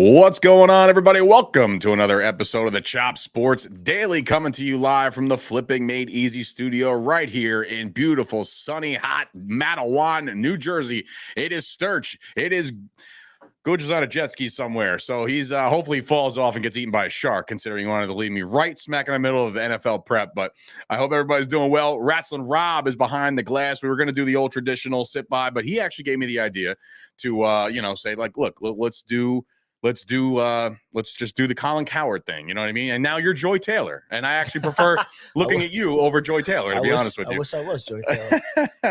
What's going on, everybody? Welcome to another episode of the Chop Sports Daily, coming to you live from the Flipping Made Easy studio right here in beautiful, sunny, hot Matawan, New Jersey. It is Sturch. It is Gooch is on a jet ski somewhere, so he's hopefully falls off and gets eaten by a shark, considering he wanted to leave me right smack in the middle of the NFL prep. But I hope everybody's doing well. Wrestling Rob is behind the glass. We were going to do the old traditional sit by, but he actually gave me the idea to say, like, look, let's just do the Colin Cowherd thing. You know what I mean? And now you're Joy Taylor. And I actually prefer looking at you over Joy Taylor, to be honest with you. I wish I was Joy Taylor.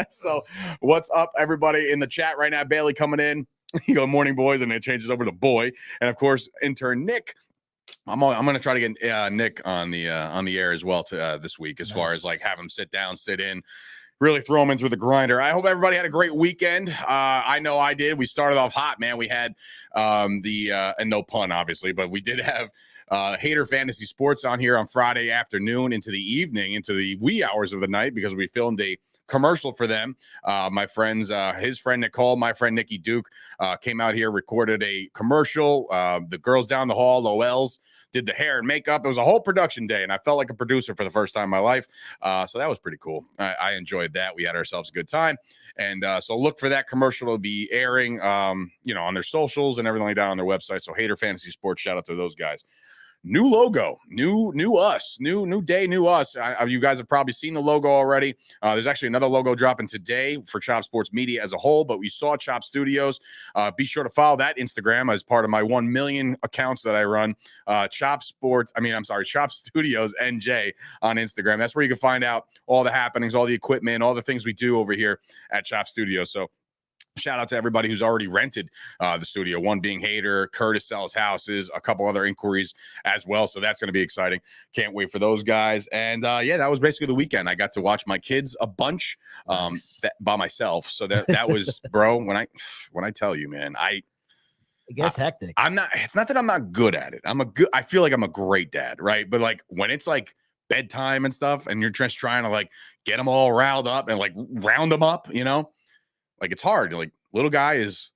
So what's up, everybody in the chat right now? Bailey coming in. You go, morning, boys, and it changes over to boy. And of course, intern Nick. I'm going to try to get Nick on the air as well this week, as far as like have him sit down, sit in, really throw him in through the grinder. I hope everybody had a great weekend. I know I did. We started off hot, man. We had and no pun, obviously, but we did have Hater Fantasy Sports on here on Friday afternoon into the evening, into the wee hours of the night, because we filmed a commercial for them. My friends, his friend Nicole, my friend Nikki Duke, came out here, recorded a commercial. The girls down the hall, Loels, did the hair and makeup. It was a whole production day, and I felt like a producer for the first time in my life. So that was pretty cool. I enjoyed that. We had ourselves a good time. And so look for that commercial to be airing, on their socials and everything like that on their website. So Hater Fantasy Sports, shout out to those guys. New logo, new us, new day, new us. You guys have probably seen the logo already. There's actually another logo dropping today for Chop Sports Media as a whole, but we saw Chop Studios. Be sure to follow that Instagram as part of my 1 million accounts that I run. Chop Studios NJ on Instagram. That's where you can find out all the happenings, all the equipment, all the things we do over here at Chop Studios. So shout out to everybody who's already rented the studio, one being Hater, Curtis sells houses, a couple other inquiries as well. So that's going to be exciting. Can't wait for those guys. And that was basically the weekend. I got to watch my kids a bunch by myself. So that was, bro, when I tell you, man, it gets hectic. It's not that I'm not good at it. I feel like I'm a great dad, right? But like when it's like bedtime and stuff, and you're just trying to like get them all riled up and like round them up, like it's hard. Like little guy is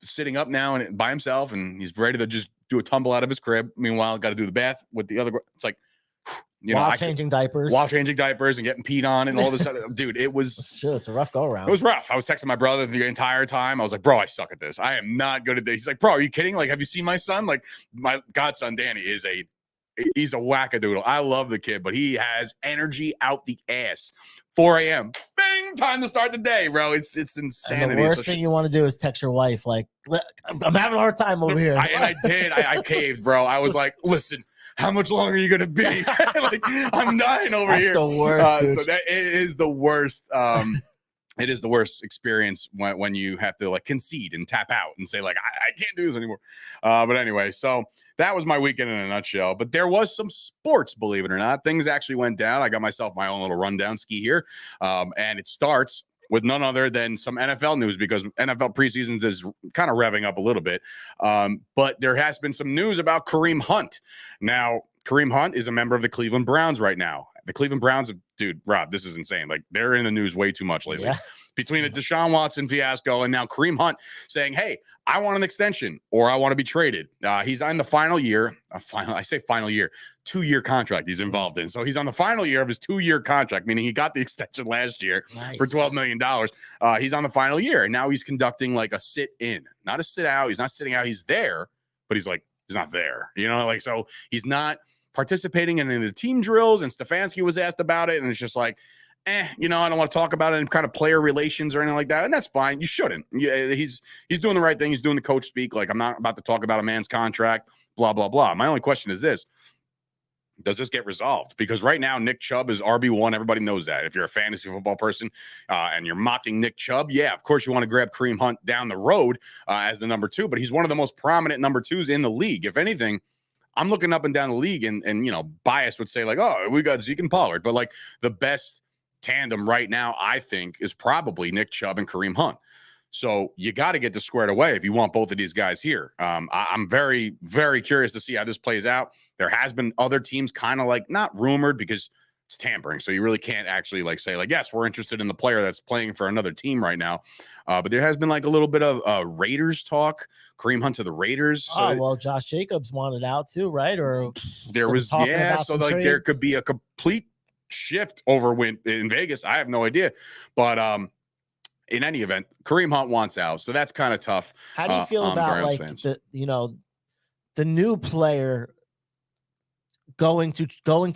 sitting up now and by himself, and he's ready to just do a tumble out of his crib. Meanwhile, got to do the bath with the other. It's like, while changing diapers and getting peed on and all this other. Dude, it was. Sure, it's a rough go around. It was rough. I was texting my brother the entire time. I was like, bro, I suck at this. I am not good at this. He's like, bro, are you kidding? Like, have you seen my son? Like, my godson Danny he's a wackadoodle. I love the kid, but he has energy out the ass. 4 a.m. Bing! Time to start the day, bro. It's insanity. And the worst thing you want to do is text your wife, like, I'm having a hard time over here. I did. I caved, bro. I was like, listen, how much longer are you going to be? Like, I'm dying over That's here. The worst, so that it is the worst. It is the worst experience when you have to like concede and tap out and say like, I can't do this anymore. But anyway, so that was my weekend in a nutshell. But there was some sports, believe it or not. Things actually went down. I got myself my own little rundown ski here. And it starts with none other than some NFL news, because NFL preseason is kind of revving up a little bit. But there has been some news about Kareem Hunt. Now, Kareem Hunt is a member of the Cleveland Browns right now. The Cleveland Browns, dude, Rob, this is insane. Like, they're in the news way too much lately. Yeah. Between the Deshaun Watson fiasco and now Kareem Hunt saying, hey, I want an extension or I want to be traded. He's on the final year. I say final year, 2-year contract he's involved in. So he's on the final year of his 2-year contract, meaning he got the extension last year for $12 million. He's on the final year, and now he's conducting like a sit-in, not a sit-out. He's not sitting out. He's there, but he's not there. So he's not participating in any of the team drills, and Stefanski was asked about it, and it's just like, I don't want to talk about it in kind of player relations or anything like that, and that's fine. You shouldn't. Yeah, he's doing the right thing. He's doing the coach speak. Like, I'm not about to talk about a man's contract, blah, blah, blah. My only question is this. Does this get resolved? Because right now, Nick Chubb is RB1. Everybody knows that. If you're a fantasy football person and you're mocking Nick Chubb, yeah, of course you want to grab Kareem Hunt down the road as the number 2, but he's one of the most prominent number 2s in the league. If anything, I'm looking up and down the league, and bias would say like, oh, we got Zeke and Pollard, but like the best tandem right now, I think, is probably Nick Chubb and Kareem Hunt. So you got to get this squared away if you want both of these guys here. I'm very, very curious to see how this plays out. There has been other teams kind of like not rumored, because it's tampering. So you really can't actually like say like, yes, we're interested in the player that's playing for another team right now. But there has been like a little bit of Raiders talk, Kareem Hunt to the Raiders. So well, Josh Jacobs wanted out too, right? Or there was, so like there could be a complete shift over in Vegas. I have no idea. But in any event, Kareem Hunt wants out. So that's kind of tough. How do you feel about Browns like fans. the new player going to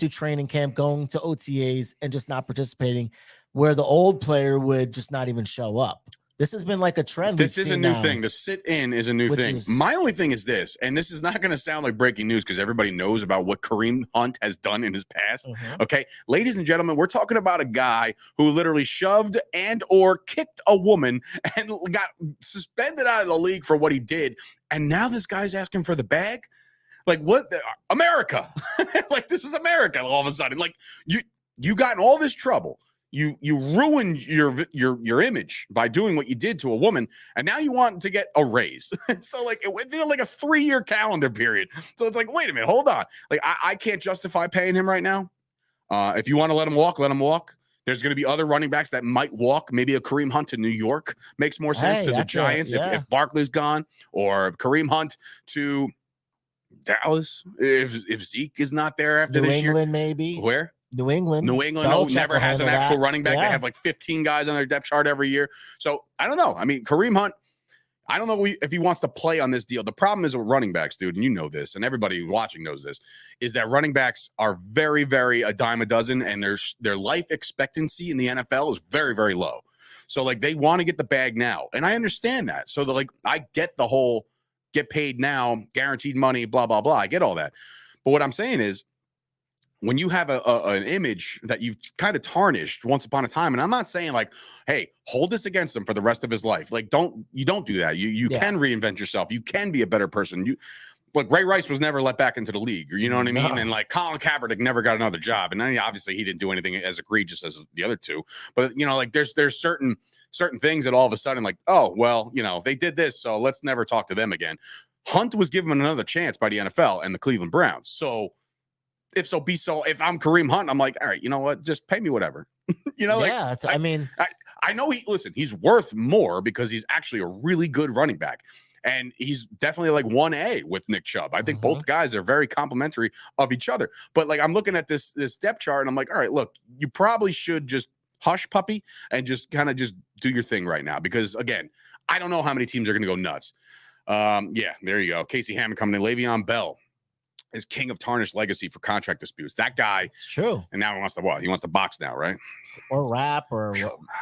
training camp, going to OTAs and just not participating, where the old player would just not even show up? This has been like a trend. This is a new thing. The sit-in is a new thing. My only thing is this, and this is not going to sound like breaking news because everybody knows about what Kareem Hunt has done in his past. Okay, ladies and gentlemen, we're talking about a guy who literally shoved and or kicked a woman and got suspended out of the league for what he did. And now this guy's asking for the bag. Like, what? America. Like, this is America all of a sudden. Like, you got in all this trouble. You ruined your image by doing what you did to a woman, and now you want to get a raise. So like it like a 3-year calendar period. So it's like, wait a minute, hold on. Like I can't justify paying him right now. If you want to let him walk, let him walk. There's going to be other running backs that might walk. Maybe a Kareem Hunt to New York makes more sense to the Giants if Barkley's gone, or Kareem Hunt to Dallas if Zeke is not there after this year. New England, maybe. Where? New England never has an actual running back. They have like 15 guys on their depth chart every year. So I don't know. I mean, Kareem Hunt, I don't know if he wants to play on this deal. The problem is with running backs, dude, and you know this, and everybody watching knows this, is that running backs are very, very a dime a dozen, and their life expectancy in the NFL is very, very low. So like they want to get the bag now, and I understand that. So I get the whole get paid now, guaranteed money, blah blah blah. I get all that, but what I'm saying is, when you have an image that you've kind of tarnished once upon a time, and I'm not saying like, hey, hold this against him for the rest of his life. Like, you don't do that. You can reinvent yourself. You can be a better person. Look, Ray Rice was never let back into the league. You know what I mean? And like Colin Kaepernick never got another job. And then obviously he didn't do anything as egregious as the other two. But like there's certain things that all of a sudden like, oh, well, they did this, so let's never talk to them again. Hunt was given another chance by the NFL and the Cleveland Browns. So if I'm Kareem Hunt, I'm like, all right, you know what? Just pay me whatever. I know he's worth more because he's actually a really good running back. And he's definitely like 1A with Nick Chubb. I think both guys are very complimentary of each other. But like I'm looking at this depth chart and I'm like, all right, look, you probably should just hush puppy and just kind of just do your thing right now. Because again, I don't know how many teams are going to go nuts. There you go. Casey Hammond coming in. Le'Veon Bell is king of tarnished legacy for contract disputes. That guy. It's true. And now he wants to what? He wants to box now, right? Or rap or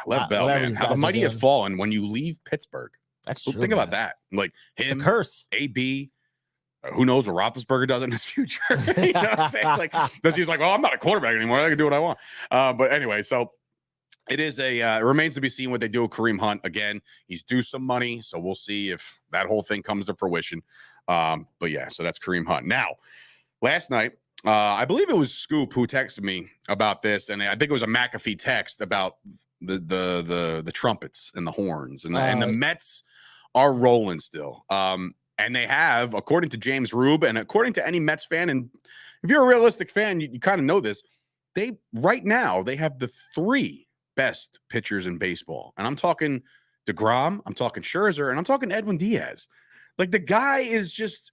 let Bell, man. How the mighty have fallen when you leave Pittsburgh. That's true. Think about that. Like him, it's a curse. AB. Who knows what Roethlisberger does in his future? You know what I'm saying? Like, he's like, well, I'm not a quarterback anymore. I can do what I want. But anyway, so it is it remains to be seen what they do with Kareem Hunt. Again, he's due some money, so we'll see if that whole thing comes to fruition. But yeah, so that's Kareem Hunt. Now, last night, I believe it was Scoop who texted me about this, and I think it was a McAfee text about the trumpets and the horns, and the Mets are rolling still. And they have, according to James Rube, and according to any Mets fan, and if you're a realistic fan, you kind of know this. Right now they have the 3 best pitchers in baseball, and I'm talking DeGrom, I'm talking Scherzer, and I'm talking Edwin Diaz. Like the guy is just.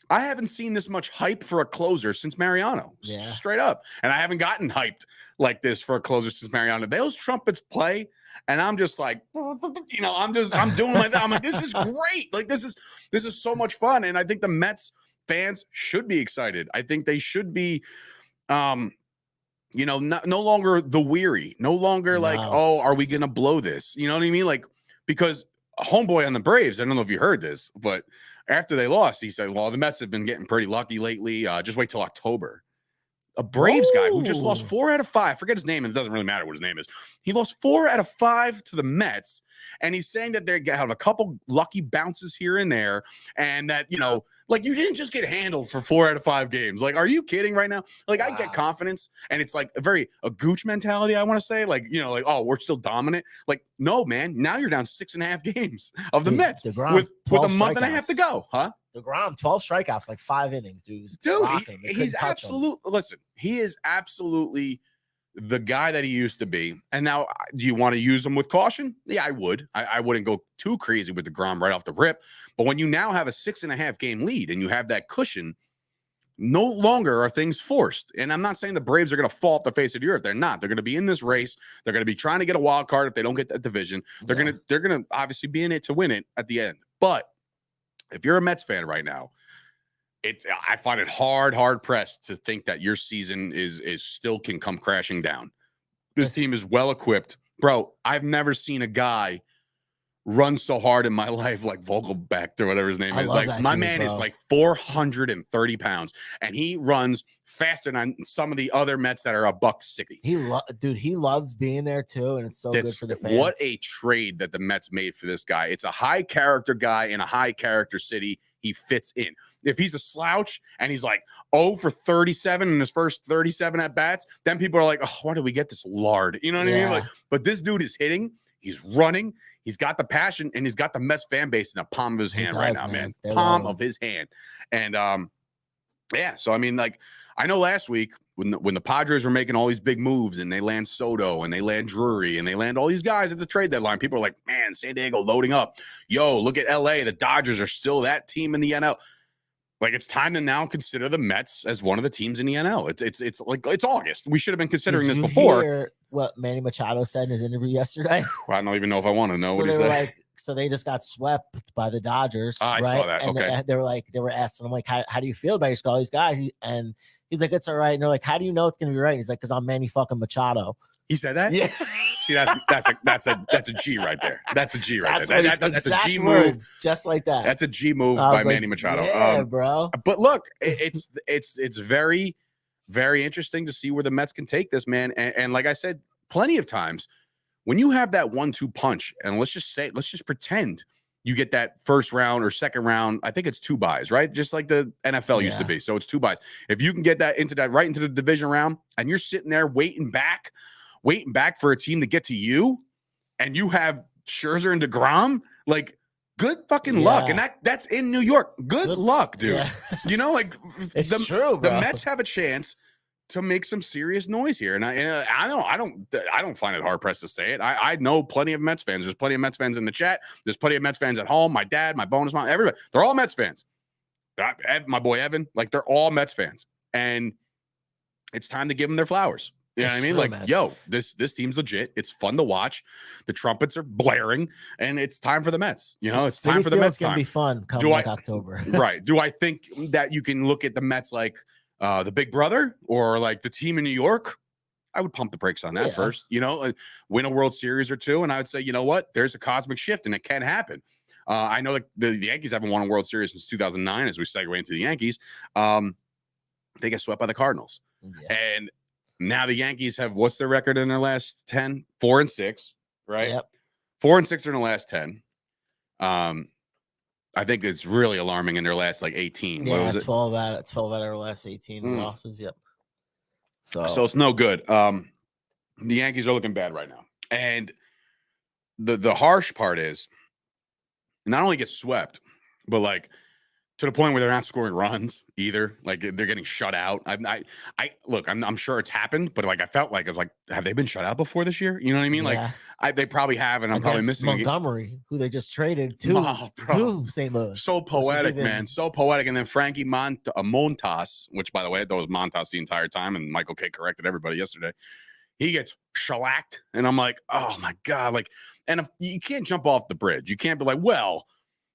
I haven't seen this much hype for a closer since Mariano, straight up. And I haven't gotten hyped like this for a closer since Mariano. Those trumpets play, and I'm just like, I'm doing my thing. I'm like, this is great. Like this is so much fun. And I think the Mets fans should be excited. I think they should be, no longer the weary, no longer like, oh, are we gonna blow this? You know what I mean? Like because homeboy on the Braves, I don't know if you heard this, but after they lost, he said, well, the Mets have been getting pretty lucky lately. Just wait till October. A Braves guy who just lost 4 out of 5. I forget his name, and it doesn't really matter what his name is. He lost 4 out of 5 to the Mets, and he's saying that they have a couple lucky bounces here and there, and that, like you didn't just get handled for 4 out of 5 games. Like, are you kidding right now? Like, I get confidence, and it's like a Gooch mentality, I want to say. Like, like, oh, we're still dominant. Like, no, man. Now you're down 6.5 games of the Mets with a month and a half to go, huh? DeGrom, 12 strikeouts, like 5 innings, dude. He's absolute. Listen, he is absolutely the guy that he used to be. And now, do you want to use him with caution? Yeah, I would. I wouldn't go too crazy with DeGrom right off the rip. But when you now have a 6.5 game lead and you have that cushion, no longer are things forced. And I'm not saying the Braves are going to fall off the face of the earth. They're not. They're going to be in this race. They're going to be trying to get a wild card if they don't get that division. They're going to obviously be in it to win it at the end. But if you're a Mets fan right now, I find it hard pressed to think that your season is still can come crashing down. This team is well equipped, bro. I've never seen a guy run so hard in my life like Vogelbeck or whatever his name is. Like my man is like 430 pounds, and he runs faster than some of the other Mets that are $160. Dude, he loves being there too, and it's so good for the fans. What a trade that the Mets made for this guy. It's a high character guy in a high character city. He fits in. If he's a slouch and he's like 0 for 37 in his first 37 at bats, then people are like, oh, why did we get this lard? You know what I mean? Like, but this dude is hitting, he's running, he's got the passion, and he's got the Mets fan base in the palm of his hand right now, man. Palm of his hand. And yeah, so I mean, like, I know last week when the Padres were making all these big moves and they land Soto and they land Drury and they land all these guys at the trade deadline, people are like, man, San Diego loading up. Yo, look at LA. The Dodgers are still that team in the NL. Like, it's time to now consider the Mets as one of the teams in the NL. It's like, it's August. We should have been considering this before. Hear what Manny Machado said in his interview yesterday? I don't even know if I want to know what he said. So they just got swept by the Dodgers. I saw that. And okay. they were asking him, like, how do you feel about all these guys? And he's like, it's all right. And they're like, how do you know it's gonna be right? He's like, because I'm Manny fucking Machado. He said that? Yeah. See, that's a G right there. That's a G right there. That's a G move, just like that. That's a G move by Manny Machado. Yeah, bro. But look, it's very, very interesting to see where the Mets can take this, man. And like I said, plenty of times when you have that 1-2 punch, and let's just pretend you get that first round or second round. I think it's 2 buys, right? Just like the NFL used to be. So it's 2 buys. If you can get that right into the division round, and you're sitting there waiting back for a team to get to you, and you have Scherzer and DeGrom, like, good fucking luck. And that's in New York. Good luck, dude. Yeah. You know, like, it's true, bro. The Mets have a chance to make some serious noise here. And I don't find it hard pressed to say it. I know plenty of Mets fans. There's plenty of Mets fans in the chat. There's plenty of Mets fans at home. My dad, my bonus mom, everybody. They're all Mets fans. My boy Evan, like, they're all Mets fans. And it's time to give them their flowers. You know what I mean? Like, man. Yo, this team's legit. It's fun to watch. The trumpets are blaring, and it's time for the Mets. You know, it's time for the Mets. It's gonna be fun come October. Right. Do I think that you can look at the Mets like the big brother or like the team in New York? I would pump the brakes on that first, you know, win a World Series or two. And I would say, you know what? There's a cosmic shift, and it can happen. I know that the Yankees haven't won a World Series since 2009 as we segue into the Yankees. They get swept by the Cardinals. Yeah. And now the Yankees have, what's their record in their last 10? 4-6, right? Yep. 4-6 in the last 10. I think it's really alarming in their last like 18. Yeah, what was 12 out of their last 18 losses. Yep. So it's no good. The Yankees are looking bad right now. And the harsh part is not only get swept, but like to the point where they're not scoring runs either. Like, they're getting shut out. Look, I'm sure it's happened, but like, I felt like, I was like, have they been shut out before this year? You know what I mean? Yeah. Like, they probably have, and I'm probably missing Montgomery, who they just traded to St. Louis. So poetic, man. So poetic. And then Frankie Montas, which, by the way, I thought was Montas the entire time, and Michael K corrected everybody yesterday. He gets shellacked, and I'm like, oh my God. Like, and if you can't jump off the bridge, you can't be like, well,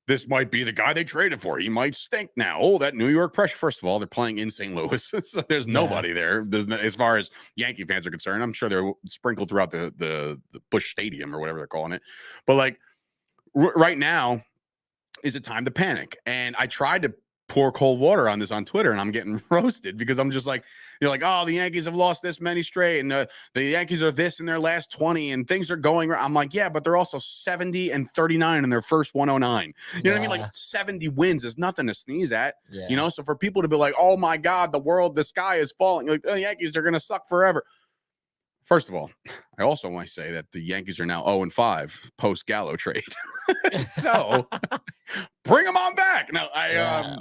this might be the guy they traded for. He might stink now. Oh, that New York pressure. First of all, they're playing in St. Louis. So there's nobody there. There's no, as far as Yankee fans are concerned. I'm sure they're sprinkled throughout the Busch Stadium or whatever they're calling it. But like right now is a time to panic. And I tried to pour cold water on this on Twitter, and I'm getting roasted because I'm just like, you're like, oh, the Yankees have lost this many straight, and the Yankees are this in their last 20, and things are going. I'm like, yeah, but they're also 70-39 in their first 109. You know what I mean? Like 70 wins is nothing to sneeze at. Yeah. You know, so for people to be like, oh my God, the sky is falling. Like, the Yankees are gonna suck forever. First of all, I also want to say that the Yankees are now 0-5 post Gallo trade. So bring them on back. No,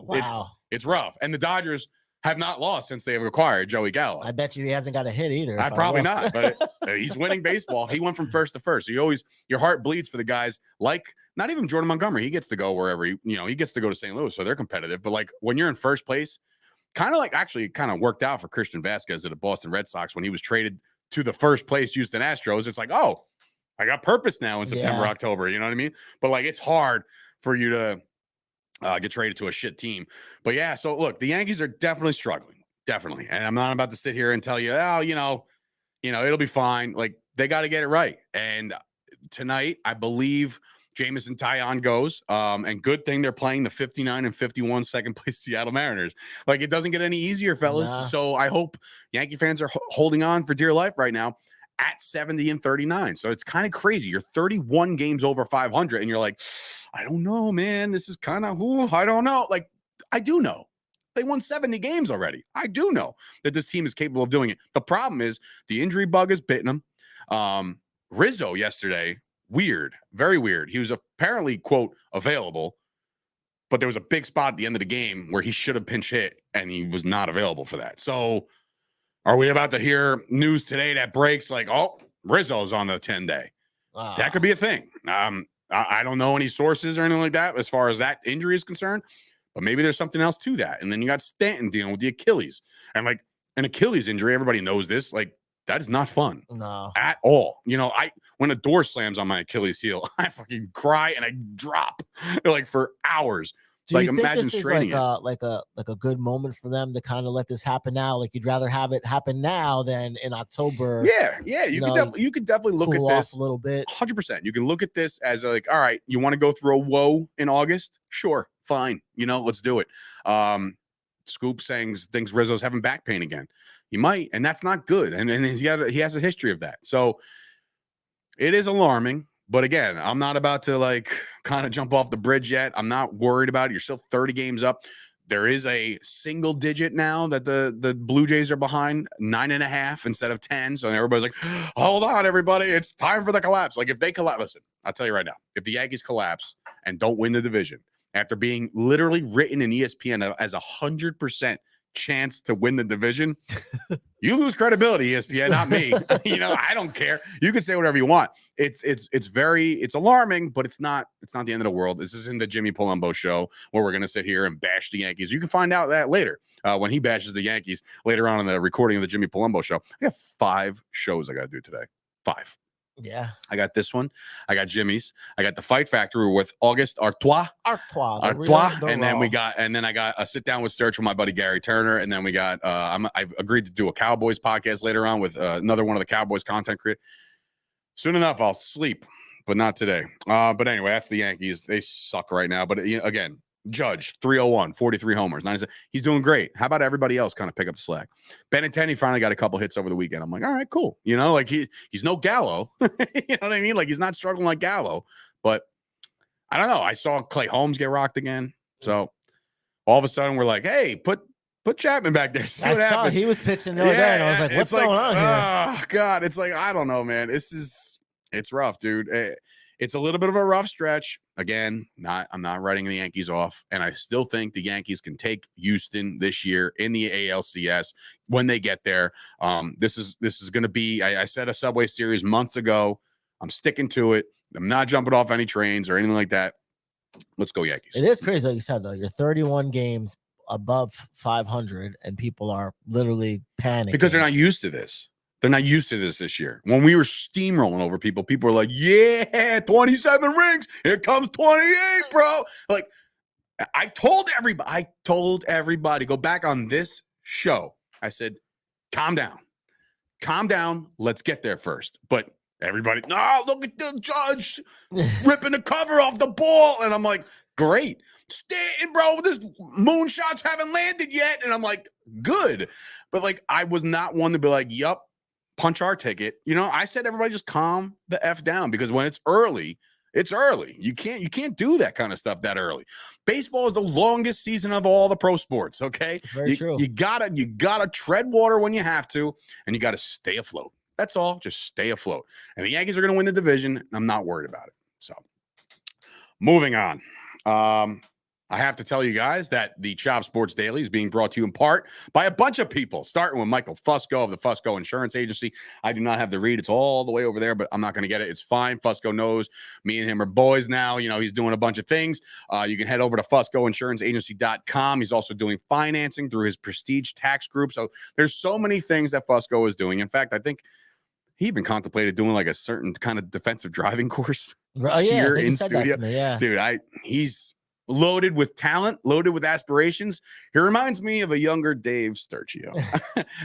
wow. It's rough. And the Dodgers, have not lost since they acquired Joey Gallo. I bet you he hasn't got a hit either. Probably not, but he's winning baseball. He went from first to first. So your heart bleeds for the guys like not even Jordan Montgomery. He gets to go wherever he gets to go to St. Louis, so they're competitive. But like when you're in first place, kind of worked out for Christian Vasquez at the Boston Red Sox when he was traded to the first place Houston Astros. It's like, oh, I got purpose now in September, October. You know what I mean? But like it's hard for you to get traded to a shit team. But yeah, so look, the Yankees are definitely struggling. Definitely. And I'm not about to sit here and tell you, oh, it'll be fine. Like they got to get it right. And tonight, I believe Jameson Taillon goes. And good thing they're playing the 59 and 51 second place Seattle Mariners. Like it doesn't get any easier, fellas. Nah. So I hope Yankee fans are holding on for dear life right now at 70 and 39. So it's kind of crazy. You're 31 games over 500 and you're like, I don't know, man. This is kind of, I don't know. Like I do know. They won 70 games already. I do know that this team is capable of doing it. The problem is the injury bug is bitten them. Rizzo yesterday, weird, very weird. He was apparently, quote, available, but there was a big spot at the end of the game where he should have pinch hit, and he was not available for that. So are we about to hear news today that breaks like, oh, Rizzo's on the 10-day? That could be a thing. I don't know any sources or anything like that as far as that injury is concerned. But maybe there's something else to that. And then you got Stanton dealing with the Achilles. And like an Achilles injury, everybody knows this. Like that is not fun. No. At all. When a door slams on my Achilles heel, I fucking cry and I drop like for hours. Do you think this is like a good moment for them to kind of let this happen now? Like you'd rather have it happen now than in October. Yeah. You could definitely look at this a little bit. 100%. You can look at this as like, all right, you want to go through a woe in August? Sure, fine. Let's do it. Scoop thinks Rizzo's having back pain again. He might, and that's not good. And he has a history of that. So it is alarming. But again, I'm not about to like kind of jump off the bridge yet. I'm not worried about it. You're still 30 games up. There is a single digit now that the Blue Jays are behind 9.5 instead of 10. So everybody's like, hold on, everybody. It's time for the collapse. Like if they collapse, listen, I'll tell you right now, if the Yankees collapse and don't win the division after being literally written in ESPN as 100% chance to win the division, you lose credibility, ESPN, not me. I don't care. You can say whatever you want. It's alarming, but it's not the end of the world. This isn't the Jimmy Palumbo show where we're gonna sit here and bash the Yankees. You can find out that later when he bashes the Yankees later on in the recording of the Jimmy Palumbo show. I got 5 shows I gotta do today. 5. Yeah. I got this one. I got Jimmy's. I got the Fight Factory with August Artois. And then I got a sit down with Sturchio with my buddy Gary Turner. And then we got I've agreed to do a Cowboys podcast later on with another one of the Cowboys content creators. Soon enough, I'll sleep, but not today. But anyway, that's the Yankees. They suck right now. But again, Judge 301, 43 homers, 97. He's doing great. How about everybody else kind of pick up the slack? Benintendi finally got a couple hits over the weekend. I'm like, all right, cool. Like he's no Gallo. You know what I mean? Like he's not struggling like Gallo, but I don't know. I saw Clay Holmes get rocked again. So all of a sudden we're like, hey, put Chapman back there. See what happens. He was pitching the other day, and I was like, what's going on here? Oh God. It's like, I don't know, man. It's rough, dude. It's a little bit of a rough stretch. Again, I'm not writing the Yankees off, and I still think the Yankees can take Houston this year in the ALCS when they get there. This is going to be. I said a Subway Series months ago. I'm sticking to it. I'm not jumping off any trains or anything like that. Let's go Yankees. It is crazy, like you said, though. You're 31 games above 500, and people are literally panicking because they're not used to this. They're not used to this year. When we were steamrolling over people were like, yeah, 27 rings. Here comes 28, bro. Like, I told everybody, go back on this show. I said, calm down. Let's get there first. But everybody, no, look at the Judge ripping the cover off the ball. And I'm like, great. Stanton, bro, this moonshots haven't landed yet. And I'm like, good. But like, I was not one to be like, yup. Punch our ticket. I said everybody just calm the F down because when it's early. You can't do that kind of stuff that early. Baseball is the longest season of all the pro sports. Okay. It's very true. You gotta tread water when you have to, and you gotta stay afloat. That's all. Just stay afloat. And the Yankees are gonna win the division. I'm not worried about it. So moving on. I have to tell you guys that the Chop Sports Daily is being brought to you in part by a bunch of people, starting with Michael Fusco of the Fusco Insurance Agency. I do not have the read. It's all the way over there, but I'm not going to get it. It's fine. Fusco knows me and him are boys now. You know, he's doing a bunch of things. You can head over to FuscoInsuranceAgency.com. He's also doing financing through his Prestige Tax Group. So there's so many things that Fusco is doing. In fact, I think he even contemplated doing like a certain kind of defensive driving course here in studio. Dude, he's loaded with talent, loaded with aspirations. He reminds me of a younger Dave Sturchio.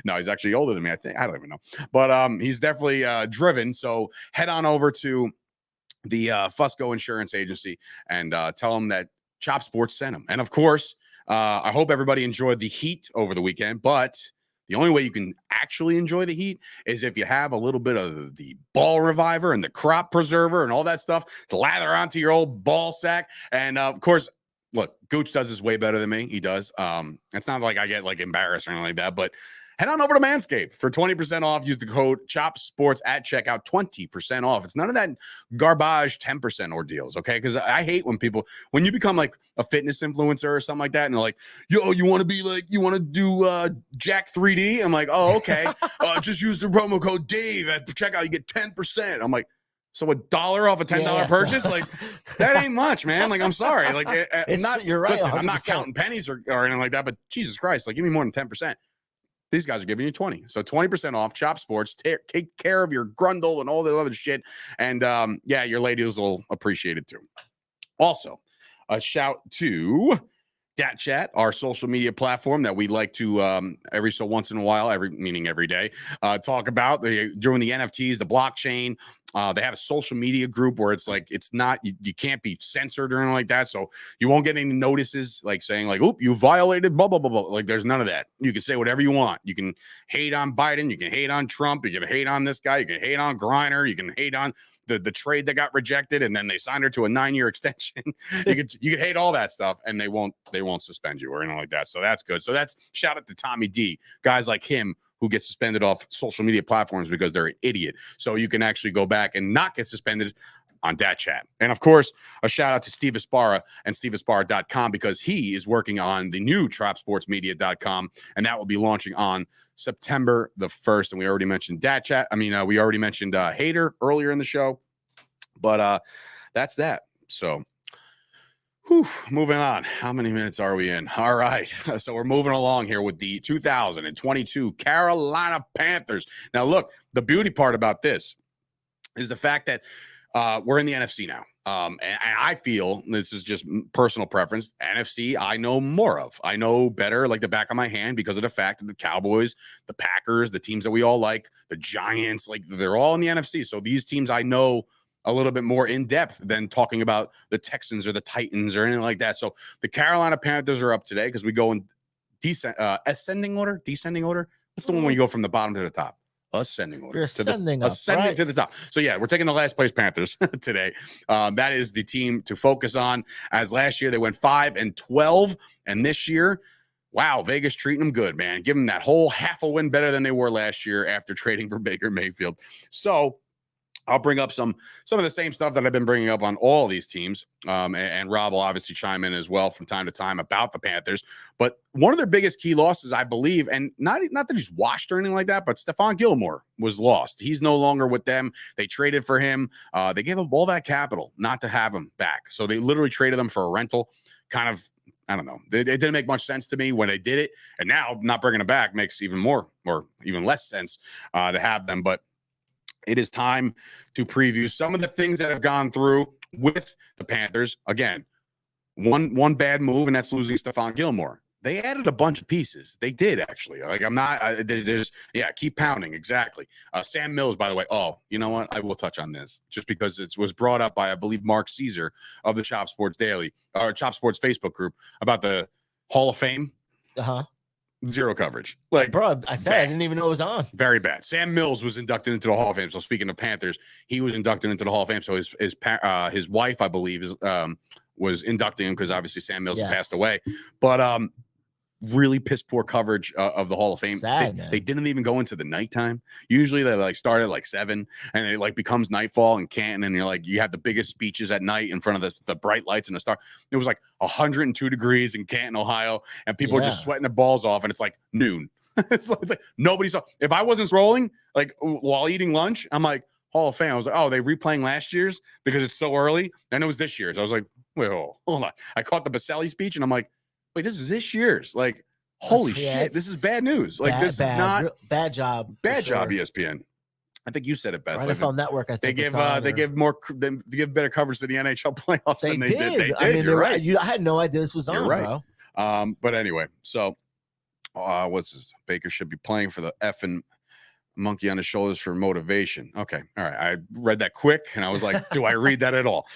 No, he's actually older than me, I think. I don't even know. But he's definitely driven. So head on over to the Fusco Insurance Agency and tell him that Chop Sports sent him. And of course, I hope everybody enjoyed the heat over the weekend, but the only way you can actually enjoy the heat is if you have a little bit of the ball reviver and the crop preserver and all that stuff to lather onto your old ball sack. And of course, look, Gooch does this way better than me. He does. It's not like I get like embarrassed or anything like that, but head on over to Manscaped for 20% off. Use the code CHOPSPORTS at checkout, 20% off. It's none of that garbage 10% ordeals, okay? Because I hate when you become like a fitness influencer or something like that, and they're like, yo, you want to do Jack 3D? I'm like, oh, okay. Just use the promo code Dave at checkout. You get 10%. I'm like, so $1 off a $10 purchase? Like, that ain't much, man. Like, I'm sorry. Like, you're right. Listen, 100%. I'm not counting pennies or anything like that, but Jesus Christ, like, give me more than 10%. These guys are giving you 20. So 20% off. Chop Sports. Take care of your grundle and all the other shit. And yeah, your ladies will appreciate it too. Also, a shout to Dat Chat, our social media platform that we like to every so once in a while, meaning every day, talk about during the NFTs, the blockchain. They have a social media group where it's like, it's not, you can't be censored or anything like that. So you won't get any notices like saying like, oop, you violated blah, blah, blah, blah. Like there's none of that. You can say whatever you want. You can hate on Biden. You can hate on Trump. You can hate on this guy. You can hate on Griner. You can hate on the trade that got rejected and then they signed her to a 9-year extension. you could hate all that stuff and they won't suspend you or anything like that. So that's good. So that's shout out to Tommy D, guys like him who get suspended off social media platforms because they're an idiot. So you can actually go back and not get suspended on Dat Chat. And of course, a shout out to Steve Esparra and SteveEsparra.com because he is working on the new TrapSportsMedia.com, and that will be launching on September the 1st. And we already mentioned Dat Chat. I mean, we already mentioned Hater earlier in the show, but that's that. So moving on. How many minutes are we in? All right. So we're moving along here with the 2022 Carolina Panthers. Now, look, the beauty part about this is the fact that we're in the NFC now. And I feel, this is just personal preference, NFC I know more of. I know better like the back of my hand because of the fact that the Cowboys, the Packers, the teams that we all like, the Giants, like they're all in the NFC. So these teams I know a little bit more in depth than talking about the Texans or the Titans or anything like that. So the Carolina Panthers are up today because we go in ascending order, descending order. What's the one when you go from the bottom to the top? Ascending order. You're ascending to the top. So yeah, we're taking the last place Panthers today. That is the team to focus on. As last year they went 5-12, and this year, wow, Vegas treating them good, man. Give them that whole half a win better than they were last year after trading for Baker Mayfield. So I'll bring up some of the same stuff that I've been bringing up on all these teams. And Rob will obviously chime in as well from time to time about the Panthers. But one of their biggest key losses, I believe, and not that he's washed or anything like that, but Stefan Gilmore was lost. He's no longer with them. They traded for him. They gave up all that capital not to have him back. So they literally traded him for a rental. Kind of, I don't know. It didn't make much sense to me when they did it. And now not bringing him back makes even more or even less sense to have them. But it is time to preview some of the things that have gone through with the Panthers. Again, one bad move, and that's losing Stefan Gilmore. They added a bunch of pieces. They did, actually. Like, I'm not, keep pounding. Exactly. Sam Mills, by the way. Oh, you know what? I will touch on this just because it was brought up by, I believe, Mark Caesar of the Chop Sports Daily or Chop Sports Facebook group about the Hall of Fame. Uh-huh. Zero coverage. Like, bro, I said bad. I didn't even know it was on. Very bad. Sam Mills was inducted into the Hall of Fame. So speaking of Panthers, he was inducted into the Hall of Fame. So his wife, I believe, was inducting him because obviously Sam Mills passed away. But really piss poor coverage of the Hall of Fame. Sad, man. They didn't even go into the nighttime. Usually they like start at like 7 and it like becomes nightfall in Canton, and you're like, you have the biggest speeches at night in front of the bright lights and the star. It was like 102 degrees in Canton, Ohio, and people are just sweating their balls off, and it's like noon. it's like nobody saw. If I wasn't rolling like while eating lunch, I'm like, Hall of Fame. I was like, oh, they replaying last year's because it's so early. And it was this year's. I was like, wait, hold on. I caught the Baselli speech and I'm like, wait, this is this year's. Like, holy shit, this is bad news. Like, this is not bad job. Bad job, ESPN. I think you said it best. NFL Network, I think they give better coverage to the NHL playoffs than they did. They did. I mean, you're right. I had no idea this was on, you're right. bro. But anyway, so what's this? Baker should be playing for the effing monkey on his shoulders for motivation. Okay. All right. I read that quick and I was like, do I read that at all?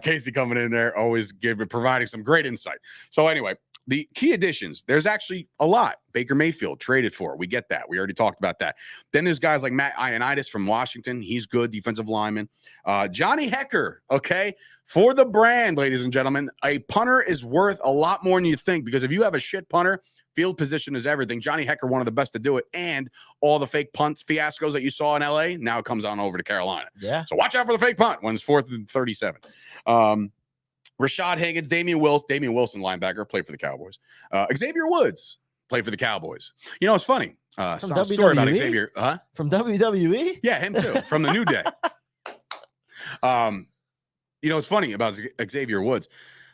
Casey coming in there, always providing some great insight. So anyway, the key additions, there's actually a lot. Baker Mayfield traded for. We get that. We already talked about that. Then there's guys like Matt Ioannidis from Washington. He's good defensive lineman. Johnny Hekker, okay, for the brand, ladies and gentlemen. A punter is worth a lot more than you think, because if you have a shit punter, field position is everything. Johnny Hekker, one of the best to do it. And all the fake punts fiascos that you saw in LA, now it comes on over to Carolina. Yeah. So watch out for the fake punt when it's 4th and 37. Rashad Higgins, Damian Wilson, linebacker, played for the Cowboys. Xavier Woods played for the Cowboys. You know, it's funny. Some story about Xavier. From WWE? Yeah, him too. From the New Day. You know, it's funny about Xavier Woods.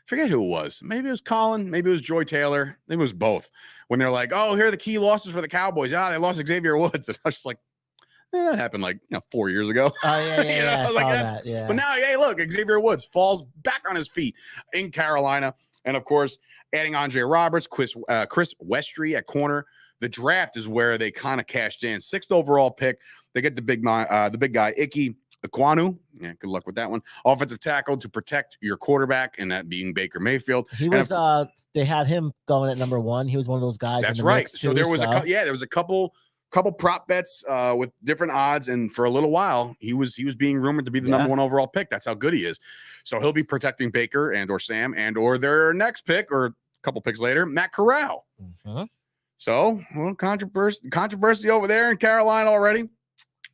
Forget who it was. Maybe it was Colin. Maybe it was Joy Taylor. Maybe it was both. When they're like, oh, here are the key losses for the Cowboys. They lost Xavier Woods. And I was just like, that happened like 4 years ago. Oh, yeah. I saw that. Yeah. But now, hey, look, Xavier Woods falls back on his feet in Carolina. And, of course, adding Andre Roberts, Chris Westry at corner. The draft is where they kind of cashed in. 6th overall pick. They get the big guy, Ike Ekwonu. Yeah, good luck with that one. Offensive tackle to protect your quarterback, and that being Baker Mayfield. He was they had him going at number 1. He was one of those guys. That's right. So there was there was a couple prop bets with different odds, and for a little while he was being rumored to be the number 1 overall pick. That's how good he is. So he'll be protecting Baker and or Sam and or their next pick, or a couple picks later, Matt Corral. Mm-hmm. So, well, controversy over there in Carolina already.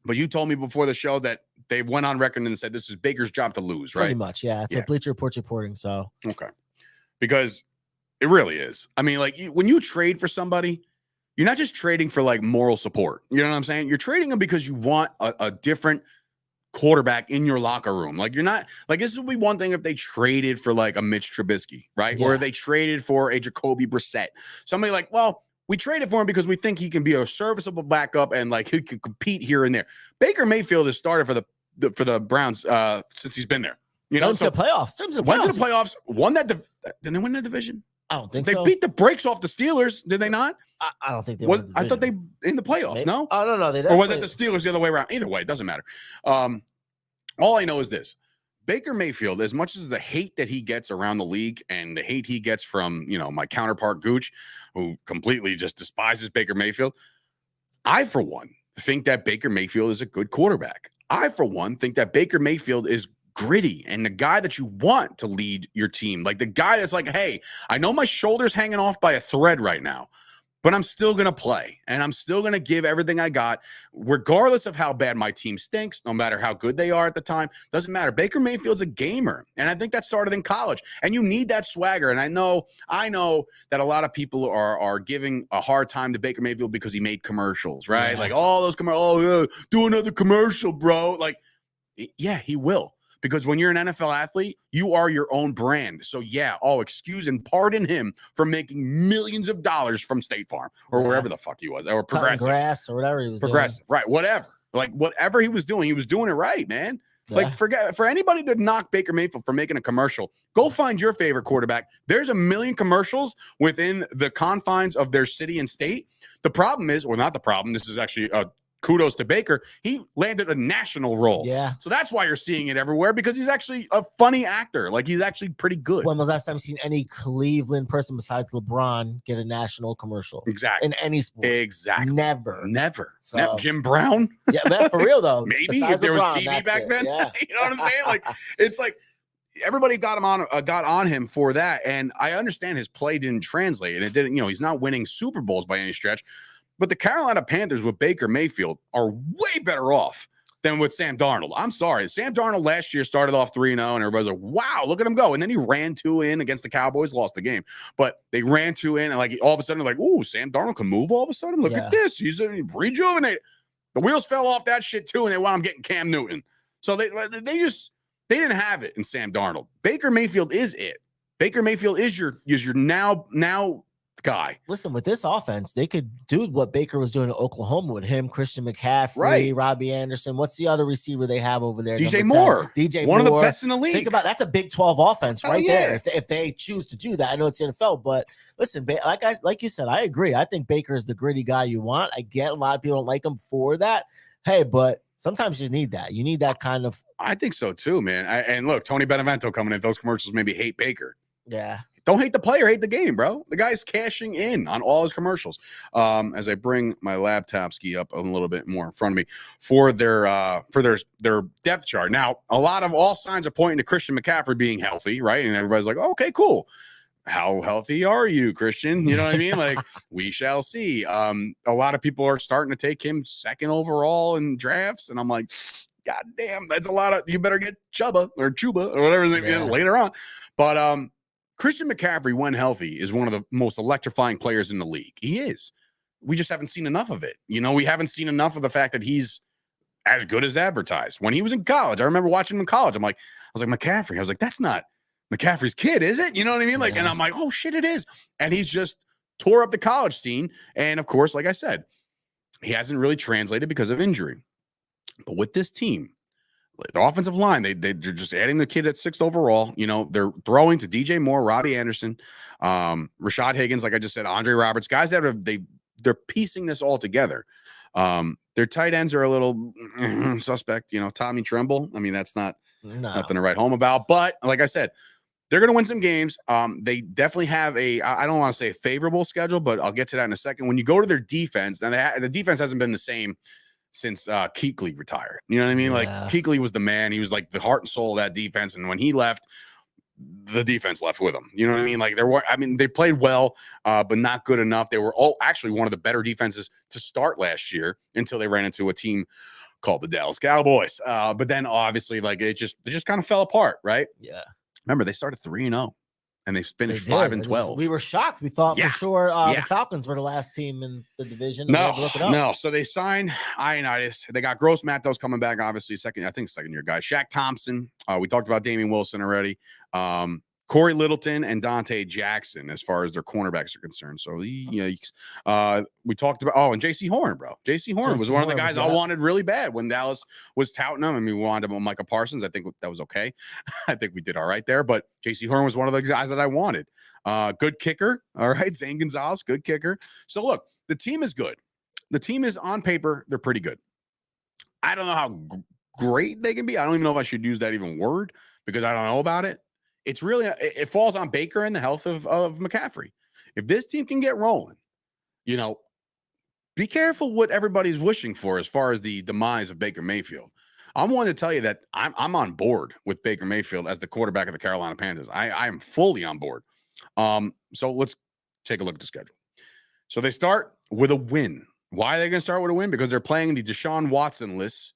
But you told me before the show that they went on record and said this is Baker's job to lose, right? Pretty much, yeah. It's what Bleacher Report's reporting, so. Okay. Because it really is. I mean, like, when you trade for somebody, you're not just trading for, like, moral support. You know what I'm saying? You're trading them because you want a different quarterback in your locker room. Like, you're not, like, this would be one thing if they traded for, like, a Mitch Trubisky, right? Yeah. Or if they traded for a Jacoby Brissett. Somebody like, well, we traded for him because we think he can be a serviceable backup and like he can compete here and there. Baker Mayfield has started for the Browns since he's been there. You know, went to the playoffs. Went to the playoffs. Won that. Did they win that division? I don't think so. They beat the brakes off the Steelers. Did they not? I don't think they won. I thought they in the playoffs. Maybe. No. Oh no. Or was it the Steelers the other way around? Either way, it doesn't matter. All I know is this. Baker Mayfield, as much as the hate that he gets around the league and the hate he gets from, my counterpart Gooch, who completely just despises Baker Mayfield, I, for one, think that Baker Mayfield is a good quarterback. I, for one, think that Baker Mayfield is gritty and the guy that you want to lead your team. Like the guy that's like, hey, I know my shoulder's hanging off by a thread right now, but I'm still going to play and I'm still going to give everything I got, regardless of how bad my team stinks, no matter how good they are at the time. Doesn't matter. Baker Mayfield's a gamer. And I think that started in college. And you need that swagger. And I know that a lot of people are giving a hard time to Baker Mayfield because he made commercials, right? Yeah. Like all those commercials. Oh, yeah, do another commercial, bro. Like, yeah, he will. Because when you're an NFL athlete, you are your own brand. So, yeah, excuse and pardon him for making millions of dollars from State Farm or wherever the fuck he was, or Progressive. Grass or whatever he was Progressive, doing. Right, whatever. Like, whatever he was doing it right, man. Yeah. Like, for anybody to knock Baker Mayfield for making a commercial, go find your favorite quarterback. There's a million commercials within the confines of their city and state. The problem is, or not the problem, this is actually kudos to Baker. He landed a national role. Yeah. So that's why you're seeing it everywhere, because he's actually a funny actor. Like, he's actually pretty good. When was the last time you've seen any Cleveland person besides LeBron get a national commercial? Exactly. In any sport? Exactly. Never. So, Jim Brown? Yeah, man, for real, though. Maybe if there was TV back then. Yeah. You know what I'm saying? Like, it's like, everybody got on him for that. And I understand his play didn't translate, and it didn't, he's not winning Super Bowls by any stretch. But the Carolina Panthers with Baker Mayfield are way better off than with Sam Darnold. I'm sorry. Sam Darnold last year started off 3-0, and everybody's like, wow, look at him go. And then he ran 2 in against the Cowboys, lost the game. But they ran 2 in, and like all of a sudden, like, ooh, Sam Darnold can move all of a sudden. Look at this. He's rejuvenated. The wheels fell off that shit too, and they wound up getting Cam Newton. So they didn't have it in Sam Darnold. Baker Mayfield is it. Baker Mayfield is your now guy. Listen, with this offense, they could do what Baker was doing in Oklahoma with him, Christian McCaffrey, Robbie Anderson. What's the other receiver they have over there? DJ Moore. One of the best in the league. Think about that's a Big 12 offense there. If they choose to do that, I know it's the NFL, but listen, like you said, I agree. I think Baker is the gritty guy you want. I get a lot of people don't like him for that. Hey, but sometimes you need that. You need that kind of. I think so too, man. And look, Tony Benevento coming in. Those commercials maybe hate Baker. Yeah. Don't hate the player, hate the game, bro. The guy's cashing in on all his commercials. As I bring my laptop ski up a little bit more in front of me for their depth chart. Now, all signs are pointing to Christian McCaffrey being healthy, right? And everybody's like, okay, cool. How healthy are you, Christian? You know what I mean? Like, we shall see. A lot of people are starting to take him 2nd overall in drafts, and I'm like, God damn, that's a lot of. You better get Chuba or whatever later on. But Christian McCaffrey, when healthy, is one of the most electrifying players in the league. He is. We just haven't seen enough of it. We haven't seen enough of the fact that he's as good as advertised. When he was in college, I remember watching him in college. I was like, McCaffrey. I was like, that's not McCaffrey's kid, is it? You know what I mean? Like, and I'm like, oh shit, it is. And he's just tore up the college scene. And of course, like I said, he hasn't really translated because of injury. But with this team, the offensive line, they're just adding the kid at 6th overall. They're throwing to DJ Moore, Robbie Anderson, Rashad Higgins, like I just said, Andre Roberts, guys that they're piecing this all together. Their tight ends are a little suspect. Tommy Tremble. I mean, that's nothing to write home about. But like I said, they're going to win some games. They definitely have I don't want to say a favorable schedule, but I'll get to that in a second. When you go to their defense, now the defense hasn't been the same since Kuechly retired. You know what I mean? Like, Kuechly was the man. He was like the heart and soul of that defense. And when he left, the defense left with him. You know what I mean? Like, they played well, but not good enough. They were actually one of the better defenses to start last year until they ran into a team called the Dallas Cowboys. But then obviously, like, they just kind of fell apart, right? Yeah. Remember, they started 3-0. And they finished 5-12. We were shocked. We thought for sure the Falcons were the last team in the division. No. So they signed Ioannidis. They got Gross Matos coming back, obviously, second year guy. Shaq Thompson. We talked about Damian Wilson already. Corey Littleton and Dante Jackson, as far as their cornerbacks are concerned. So we talked about and J.C. Horn, bro. J.C. Horn was one of the guys I wanted really bad when Dallas was touting him. I mean, we wanted him on Micah Parsons. I think that was okay. I think we did all right there. But J.C. Horn was one of the guys that I wanted. Good kicker. All right, Zane Gonzalez, good kicker. So look, the team is good. The team is on paper. They're pretty good. I don't know how great they can be. I don't even know if I should use that even word because I don't know about it. It's really, it falls on Baker and the health of McCaffrey. If this team can get rolling, be careful what everybody's wishing for as far as the demise of Baker Mayfield. I'm one to tell you that I'm on board with Baker Mayfield as the quarterback of the Carolina Panthers. I am fully on board. So let's take a look at the schedule. So they start with a win. Why are they going to start with a win? Because they're playing the Deshaun Watson-less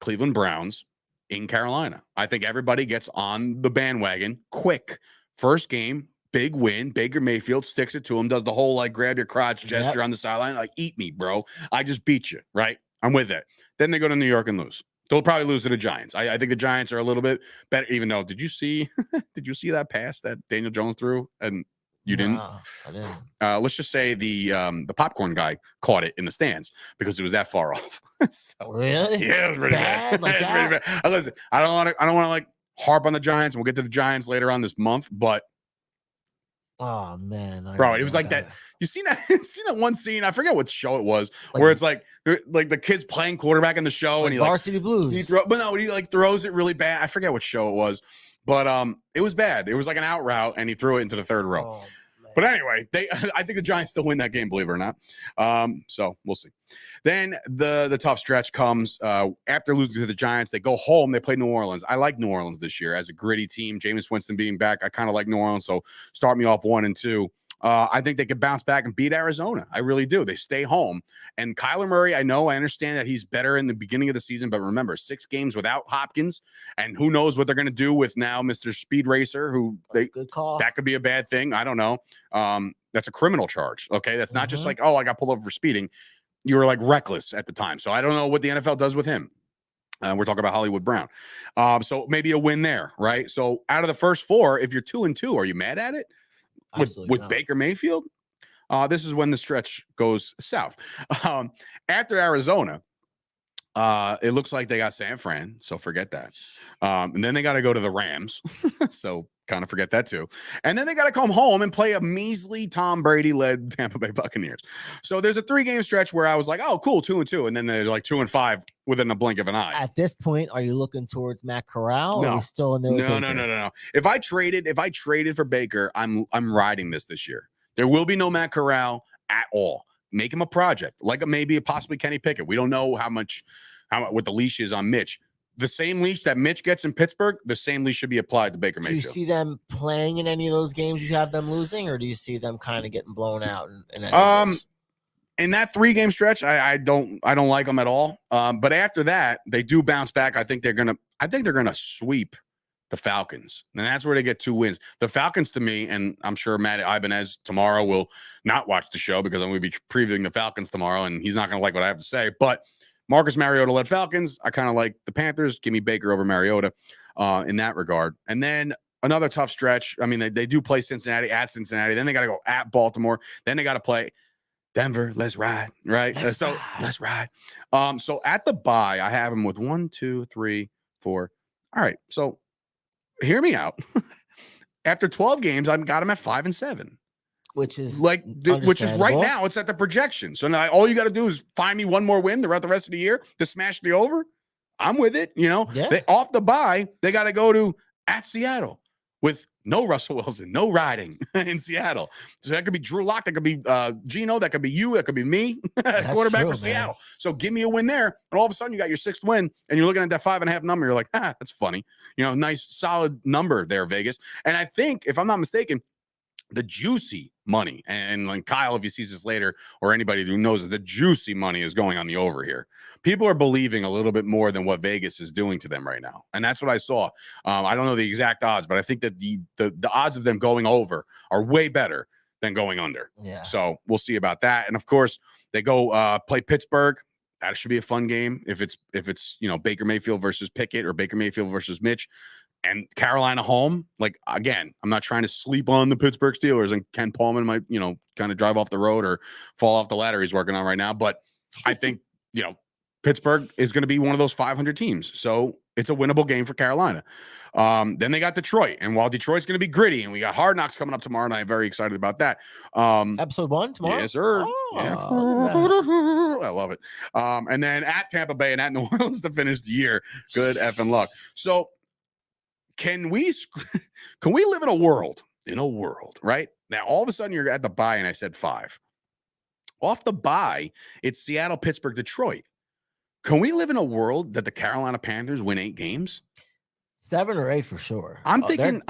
Cleveland Browns in Carolina. I think everybody gets on the bandwagon quick. First game, big win. Baker Mayfield sticks it to him, does the whole like grab your crotch gesture on the sideline, like eat me, bro. I just beat you, right? I'm with it. Then they go to New York and lose. They'll probably lose to the Giants. I think the Giants are a little bit better, even though did you see that pass that Daniel Jones threw? And you didn't? No, I didn't. Let's just say the popcorn guy caught it in the stands because it was that far off. So, really? Yeah, it was pretty bad. Like that? Pretty bad. Listen, I don't want to like harp on the Giants, and we'll get to the Giants later on this month. But oh man, bro, it was like that. You seen that? Seen that one scene? I forget what show it was, where it's like the kids playing quarterback in the show, like and he Varsity Blues. He throws it really bad. I forget what show it was, but it was bad. It was like an out route, and he threw it into the third row. Oh, man. But anyway, I think the Giants still win that game, believe it or not. So we'll see. Then the tough stretch comes after losing to the Giants. They go home. They play New Orleans. I like New Orleans this year as a gritty team. Jameis Winston being back, I kind of like New Orleans. So start me off 1-2. I think they could bounce back and beat Arizona. I really do. They stay home. And Kyler Murray, I understand that he's better in the beginning of the season, but remember, 6 games without Hopkins, and who knows what they're going to do with now Mr. Speed Racer, who good call. That could be a bad thing. I don't know. That's a criminal charge. Okay, that's not just like, oh, I got pulled over for speeding. You were like reckless at the time. So I don't know what the NFL does with him. We're talking about Hollywood Brown. So maybe a win there, right? So out of the first 4, if you're 2-2, are you mad at it? With Baker Mayfield? This is when the stretch goes south. After Arizona, it looks like they got San Fran, so forget that. And then they got to go to the Rams, so kind of forget that too. And then they got to come home and play a measly Tom Brady-led Tampa Bay Buccaneers. So there's a 3-game stretch where I was like, oh, cool, 2-2. And then they're like 2-5 within a blink of an eye. At this point, are you looking towards Matt Corral? No. Or are you still in there? No. If I traded for Baker, I'm riding this year. There will be no Matt Corral at all. Make him a project, like maybe possibly Kenny Pickett. We don't know how much what the leash is on Mitch. The same leash that Mitch gets in Pittsburgh, the same leash should be applied to Baker Mayfield. Do you see them playing in any of those games you have them losing, or do you see them kind of getting blown out? In that 3-game stretch, I don't like them at all. But after that, they do bounce back. I think they're gonna sweep the Falcons, and that's where they get 2 wins. The Falcons, to me, and I'm sure Matt Ibanez tomorrow will not watch the show because I'm going to be previewing the Falcons tomorrow, and he's not going to like what I have to say. But Marcus Mariota led Falcons. I kind of like the Panthers. Give me Baker over Mariota in that regard. And then another tough stretch. I mean, they do play Cincinnati at Cincinnati. Then they got to go at Baltimore. Then they got to play Denver. Let's ride, right? Let's ride. So at the bye, I have them with 1, 2, 3, 4. All right. So hear me out. After 12 games, I've got them at 5-7. Which is right now, it's at the projection. So now all you got to do is find me one more win throughout the rest of the year to smash the over. I'm with it. They off the bye, they got to go to at Seattle with no Russell Wilson, no riding in Seattle. So that could be Drew Lock, that could be Gino, that could be you, that could be me, quarterback for Seattle. So give me a win there, and all of a sudden you got your 6th win, and you're looking at that 5.5 number. You're like, that's funny. Nice solid number there, Vegas. And I think, if I'm not mistaken, the juicy money, and like Kyle, if he sees this later, or anybody who knows it, the juicy money is going on the over here. People are believing a little bit more than what Vegas is doing to them right now, and that's what I saw. I don't know the exact odds, but I think that the odds of them going over are way better than going under. Yeah. So we'll see about that. And of course, they go play Pittsburgh. That should be a fun game if it's Baker Mayfield versus Pickett or Baker Mayfield versus Mitch. And Carolina home, like, again, I'm not trying to sleep on the Pittsburgh Steelers, and Ken Paulman might, kind of drive off the road or fall off the ladder he's working on right now. But I think, Pittsburgh is going to be one of those 500 teams. So it's a winnable game for Carolina. Then they got Detroit. And while Detroit's going to be gritty, and we got Hard Knocks coming up tomorrow, and I'm very excited about that. Episode 1 tomorrow? Yes, sir. Oh, yeah. I love it. And then at Tampa Bay and at New Orleans to finish the year. Good effing luck. So, Can we live in a world, right? Now, all of a sudden, you're at the bye, and I said 5. Off the bye, it's Seattle, Pittsburgh, Detroit. Can we live in a world that the Carolina Panthers win 8 games? 7 or 8 for sure. I'm thinking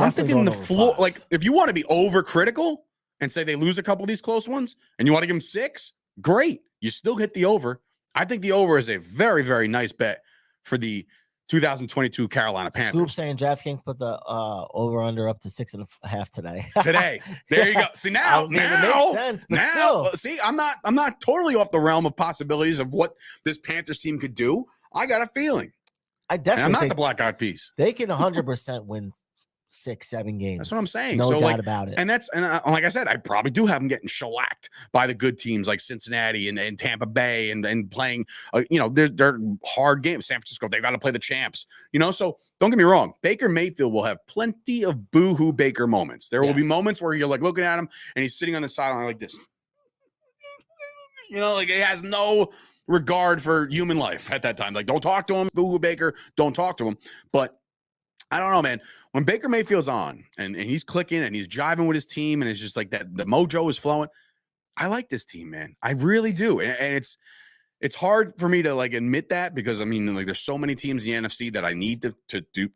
the floor. Like, if you want to be overcritical and say they lose a couple of these close ones, and you want to give them 6, great. You still hit the over. I think the over is a very, very nice bet for the 2022 Carolina Panthers. Scoop saying DraftKings put the over/under up to 6.5 today. There you go. See, now it makes sense, but still. See, I'm not totally off the realm of possibilities of what this Panthers team could do. I got a feeling. I definitely I'm not think the black eyed peas. They can 100% win 6-7 games. That's what I'm saying. No doubt about it. And like I said, I probably do have them getting shellacked by the good teams like Cincinnati and Tampa Bay and playing, they're hard games. San Francisco, they got to play the champs, so don't get me wrong. Baker Mayfield will have plenty of boo-hoo Baker moments. There will be moments where you're like looking at him and he's sitting on the sideline like this, like he has no regard for human life at that time. Like, don't talk to him, boo-hoo Baker, don't talk to him. But I don't know, man. When Baker Mayfield's on and he's clicking and he's jiving with his team and it's just like that, the mojo is flowing. I like this team, man. I really do. And it's hard for me to like admit that because I mean, like there's so many teams in the NFC that I need to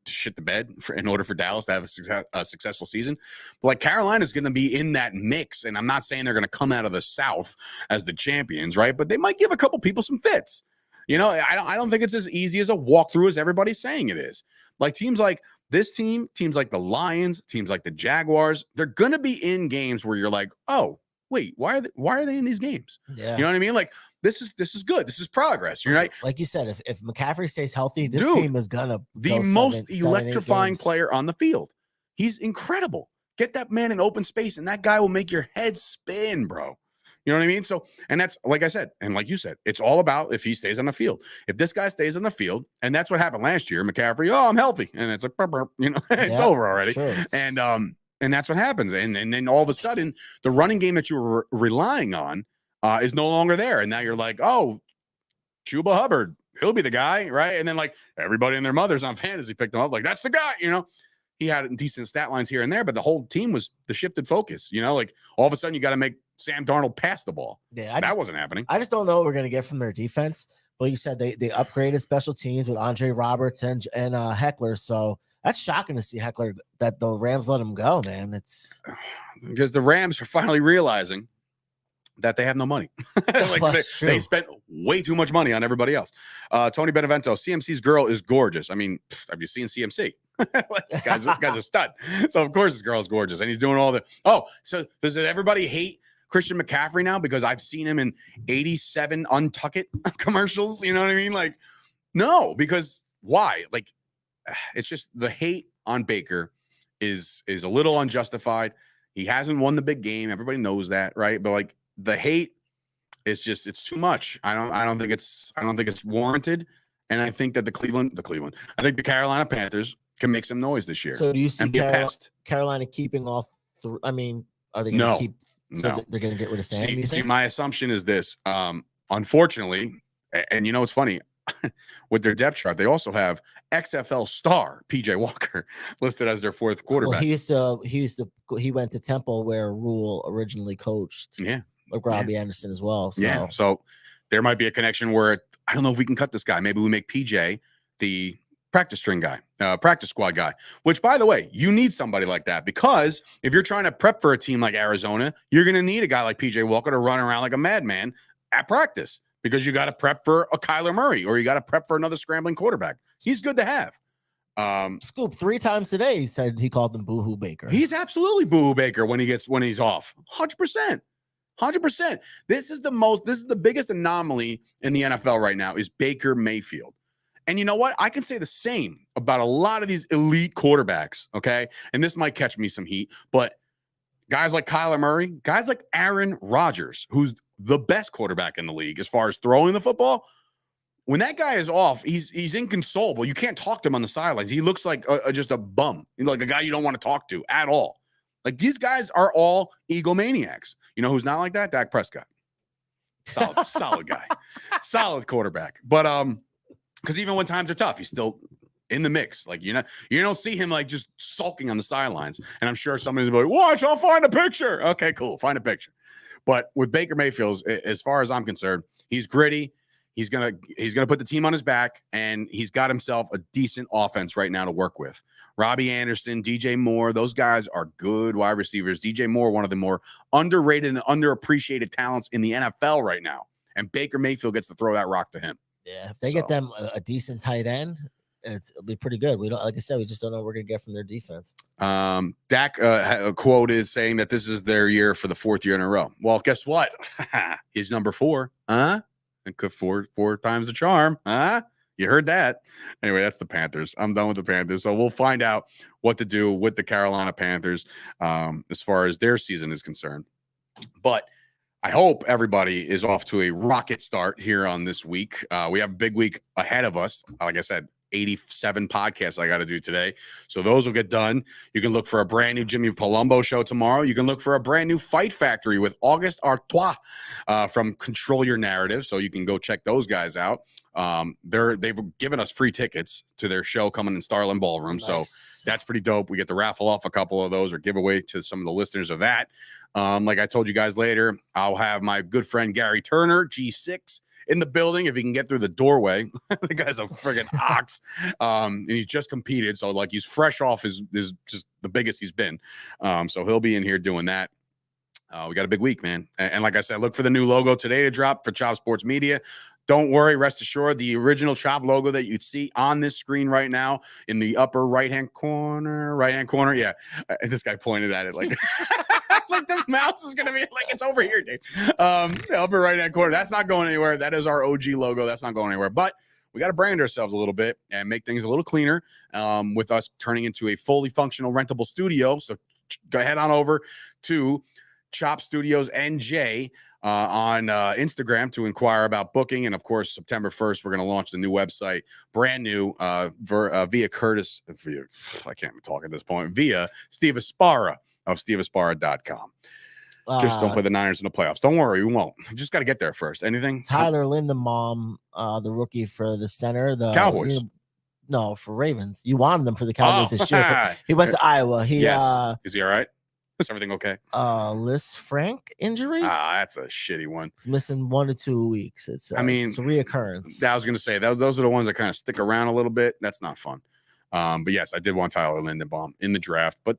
shit the bed in order for Dallas to have a successful season. But like Carolina's going to be in that mix, and I'm not saying they're going to come out of the South as the champions, right? But they might give a couple people some fits. You know, I don't think it's as easy as a walkthrough as everybody's saying it is. Like teams like this team, teams like the Lions, teams like the Jaguars, they're going to be in games where you're like, oh, wait, why are they in these games? Yeah. You know what I mean? Like this is good. This is progress. You're right. Like you said, if McCaffrey stays healthy, this Dude, team is gonna the most electrifying player on the field. He's incredible. Get that man in open space, and that guy will make your head spin, bro. You know what I mean? So, and that's like I said, and like you said, it's all about if he stays on the field. If this guy stays on the field, and that's what happened last year, McCaffrey, oh, I'm healthy, and it's like, burp, burp, you know, it's over already. Sure. And that's what happens. And then all of a sudden, the running game that you were relying on is no longer there. And now you're like, oh, Chuba Hubbard, he'll be the guy, right? And then like everybody and their mothers on fantasy picked him up, like that's the guy, you know. He had decent stat lines here and there, but the whole team was the shifted focus, you know, like all of a sudden you got to make Sam Darnold pass the ball. Yeah, that wasn't happening. I just don't know what we're gonna get from their defense. Well, you said they upgraded special teams with Andre Roberts and Heckler, so that's shocking to see Heckler that the Rams let him go, man. It's because the Rams are finally realizing that they have no money. Like they spent way too much money on everybody else. Tony Benevento, CMC's girl is gorgeous. I mean, have you seen CMC? Like, guy's a stud. So of course this girl is gorgeous, and he's doing all the. Oh, so does everybody hate Christian McCaffrey now because I've seen him in 87 Untuck It commercials? You know what I mean? Like, no, because why? Like, it's just the hate on Baker is a little unjustified. He hasn't won the big game. Everybody knows that, right? But like the hate is just it's too much. I don't think it's warranted. And I think that the Carolina Panthers can make some noise this year. So do you see Carolina keeping off? I mean, are they going to keep? So no, they're going to get rid of Sam. See, my assumption is this. Unfortunately, and you know what's funny, with their depth chart, they also have XFL star PJ Walker listed as their fourth quarterback. Well, he went to Temple where Rule originally coached. Yeah, like Robbie Anderson as well. So. Yeah, so there might be a connection where I don't know if we can cut this guy. Maybe we make PJ the practice squad guy, which by the way, you need somebody like that because if you're trying to prep for a team like Arizona, you're going to need a guy like PJ Walker to run around like a madman at practice because you got to prep for a Kyler Murray or you got to prep for another scrambling quarterback. He's good to have. Scoop 3 times today, he said he called him Boohoo Baker. He's absolutely Boohoo Baker when he's off. 100%. This is the biggest anomaly in the NFL right now is Baker Mayfield. And you know what? I can say the same about a lot of these elite quarterbacks, okay? And this might catch me some heat, but guys like Kyler Murray, guys like Aaron Rodgers, who's the best quarterback in the league as far as throwing the football, when that guy is off, he's inconsolable. You can't talk to him on the sidelines. He looks like just a bum, like a guy you don't want to talk to at all. Like these guys are all egomaniacs. You know who's not like that? Dak Prescott. Solid guy. Solid quarterback. But because even when times are tough, he's still in the mix. Like, you don't see him like just sulking on the sidelines. And I'm sure somebody's like, watch, I'll find a picture. Okay, cool. Find a picture. But with Baker Mayfield, as far as I'm concerned, he's gritty. He's gonna put the team on his back, and he's got himself a decent offense right now to work with. Robbie Anderson, DJ Moore, those guys are good wide receivers. DJ Moore, one of the more underrated and underappreciated talents in the NFL right now. And Baker Mayfield gets to throw that rock to him. Yeah, if they get them a decent tight end, it'll be pretty good. We don't, like I said, we just don't know what we're gonna get from their defense. Dak, a quote is saying that this is their year for the 4th year in a row. Well, guess what? He's number 4. And could four times the charm. You heard that. Anyway, that's the Panthers. I'm done with the Panthers. So we'll find out what to do with the Carolina Panthers as far as their season is concerned. But I hope everybody is off to a rocket start here on this week. We have a big week ahead of us. Like I said, 87 podcasts I got to do today. So those will get done. You can look for a brand new Jimmy Palumbo show tomorrow. You can look for a brand new Fight Factory with August Artois from Control Your Narrative. So you can go check those guys out. They've given us free tickets to their show coming in Starland Ballroom. So that's pretty dope. We get to raffle off a couple of those or give away to some of the listeners of that. Like I told you guys later, I'll have my good friend Gary Turner, G6, in the building if he can get through the doorway. The guy's a friggin' ox. And he's just competed. So like he's fresh off his just the biggest he's been. So he'll be in here doing that. We got a big week, man. And like I said, look for the new logo today to drop for Chop Sports Media. Don't worry, rest assured, the original Chop logo that you'd see on this screen right now in the upper right-hand corner. Yeah, this guy pointed at it like, like the mouse is going to be like, it's over here, Dave. The upper right-hand corner. That's not going anywhere. That is our OG logo. That's not going anywhere. But we got to brand ourselves a little bit and make things a little cleaner with us turning into a fully functional rentable studio. So go ahead on over to Chop Studios NJ on Instagram to inquire about booking. And of course, September 1st, we're going to launch the new via Curtis. I can't even talk at this point. Via Steve Aspara of steveaspara.com. Just don't play the Niners in the playoffs. Don't worry, we won't. You just got to get there first. Anything? Tyler Linderbaum, the rookie for the center. The Cowboys. No, for Ravens. You wanted them for the Cowboys this year. He went to Iowa. Is he all right? Is everything okay? Liz Frank injury. That's a shitty one. He's missing 1 to 2 weeks. It's a reoccurrence. I was gonna say those are the ones that kind of stick around a little bit. That's not fun. But yes, I did want Tyler Linderbaum in the draft, but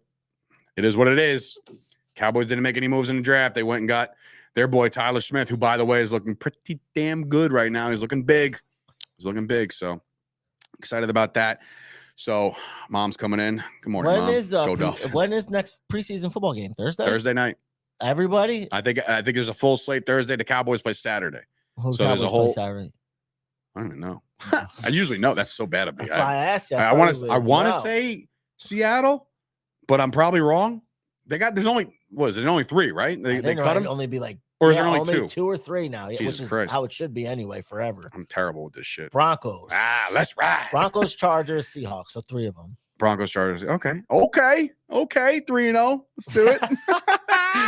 it is what it is. Cowboys didn't make any moves in the draft. They went and got their boy Tyler Smith, who, by the way, is looking pretty damn good right now. He's looking big. So excited about that. So mom's coming in. Good morning, Mom. When is next preseason football game? Thursday night. Everybody? I think there's a full slate Thursday. The Cowboys play Saturday. There's a whole Saturday. I don't even know. I usually know. That's so bad of me. That's why I asked you. I want to say Seattle, but I'm probably wrong. There's only 3, right? They cut them. Only be like, or is there only 2? 2 or 3 now? Jesus which is Christ. how it should be anyway, forever. I'm terrible with this shit. Broncos. Let's ride. Broncos, Chargers, Seahawks. So 3 of them. Broncos, Chargers. Okay. 3-0. Let's do it.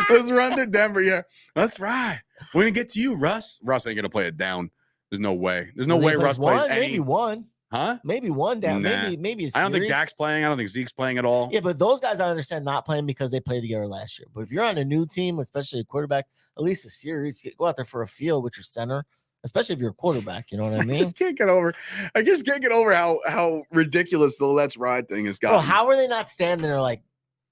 Let's run to Denver. Yeah. Let's ride. We're gonna get to you, Russ. Russ ain't gonna play it down. There's no way. There's no way Russ plays any. Maybe one. Huh? Maybe one down. Nah. Maybe a series. I don't think Dak's playing. I don't think Zeke's playing at all. Yeah, but those guys I understand not playing because they played together last year. But if you're on a new team, especially a quarterback, at least a series, go out there for a field with your center, especially if you're a quarterback. You know what I mean? I just can't get over how ridiculous the let's ride thing has gotten. Well, how are they not standing there like,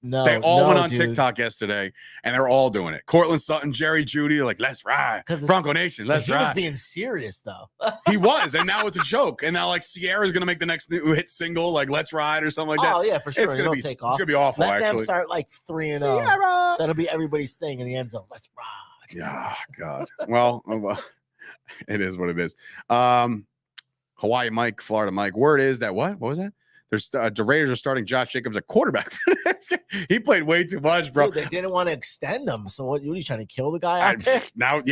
no? They all went on TikTok yesterday, and they're all doing it. Cortland Sutton, Jerry Jeudy, like, let's ride. Bronco Nation, let's ride. He was being serious, though. He was, and now it's a joke. And now, like, Sierra's going to make the next new hit single, like, let's ride or something like that. Oh, yeah, for sure. It's going to take off. It's going to be awful, Let actually. them start, like, 3-0. That'll be everybody's thing in the end zone. Let's ride. Yeah, God. Well, it is what it is. Hawaii Mike, Florida Mike. Word is that what was that? The Raiders are starting Josh Jacobs at quarterback. He played way too much, bro. Dude, they didn't want to extend him. So what are you trying to kill the guy out there? Now